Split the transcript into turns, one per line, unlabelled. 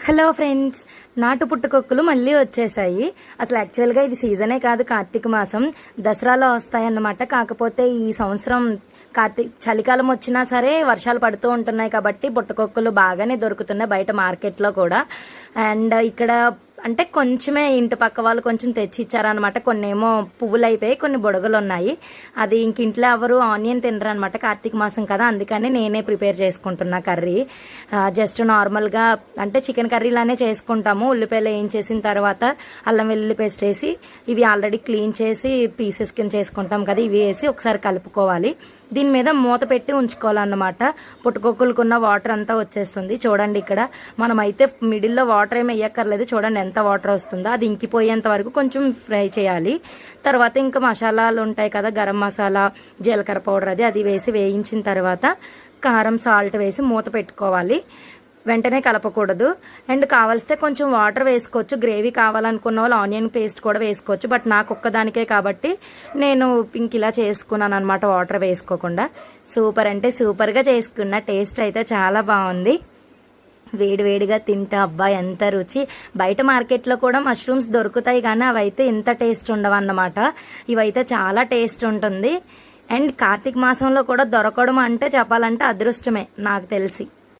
Hello friends, నాటు పుట్టుకొక్కులు మళ్ళీ వచ్చేసాయి. అసలు యాక్చువల్గా ఇది సీజనే కాదు, కార్తీక మాసం దసరాలో వస్తాయన్నమాట. కాకపోతే ఈ సంవత్సరం చలికాలం వచ్చినా సరే వర్షాలు పడుతూ ఉంటున్నాయి కాబట్టి పుట్టుకొక్కులు బాగానే దొరుకుతున్నాయి బయట మార్కెట్లో కూడా. అండ్ ఇక్కడ అంటే కొంచెమే ఇంటి పక్క వాళ్ళు కొంచెం తెచ్చి ఇచ్చారనమాట. కొన్ని ఏమో పువ్వులు అయిపోయి, కొన్ని బుడగలు ఉన్నాయి. అది ఇంక ఇంట్లో ఎవరు ఆనియన్ తినరు అనమాట, కార్తీక మాసం కదా, అందుకని నేనే ప్రిపేర్ చేసుకుంటున్నా కర్రీ. జస్ట్ నార్మల్గా అంటే చికెన్ కర్రీలానే చేసుకుంటాము. ఉల్లిపాయలు వేయించేసిన తర్వాత అల్లం వెల్లుల్లి పేస్ట్ వేసి, ఇవి ఆల్రెడీ క్లీన్ చేసి పీసెస్ కింద చేసుకుంటాం కదా, ఇవి వేసి ఒకసారి కలుపుకోవాలి. దీని మీద మూత పెట్టి ఉంచుకోవాలన్నమాట. పుట్టుకొక్కులకున్న వాటర్ అంతా వచ్చేస్తుంది. చూడండి, ఇక్కడ మనమైతే మిడిల్లో వాటర్ ఏమి వేయక్కర్లేదు. చూడండి ఎంత వాటర్ వస్తుందో. అది ఇంకిపోయేంత వరకు కొంచెం ఫ్రై చేయాలి. తర్వాత ఇంకా మసాలాలు ఉంటాయి కదా, గరం మసాలా, జీలకర్ర పౌడర్, అది వేసి వేయించిన తర్వాత కారం, సాల్ట్ వేసి మూత పెట్టుకోవాలి. వెంటనే కలపకూడదు. అండ్ కావలిస్తే కొంచెం వాటర్ వేసుకోవచ్చు. గ్రేవీ కావాలనుకున్న వాళ్ళు ఆనియన్ పేస్ట్ కూడా వేసుకోవచ్చు. బట్ నాకు ఒక్కదానికే కాబట్టి నేను ఇంక ఇలా చేసుకున్నాను అనమాట, వాటర్ వేసుకోకుండా. సూపర్ అంటే సూపర్గా చేసుకున్నా. టేస్ట్ అయితే చాలా బాగుంది. వేడివేడిగా తింటే అబ్బా ఎంత రుచి. బయట మార్కెట్లో కూడా మష్రూమ్స్ దొరుకుతాయి కానీ అవైతే ఇంత టేస్ట్ ఉండవు అన్నమాట. ఇవైతే చాలా టేస్ట్ ఉంటుంది. అండ్ కార్తీక మాసంలో కూడా దొరకడం అంటే చెప్పాలంటే అదృష్టమే నాకు తెలిసి.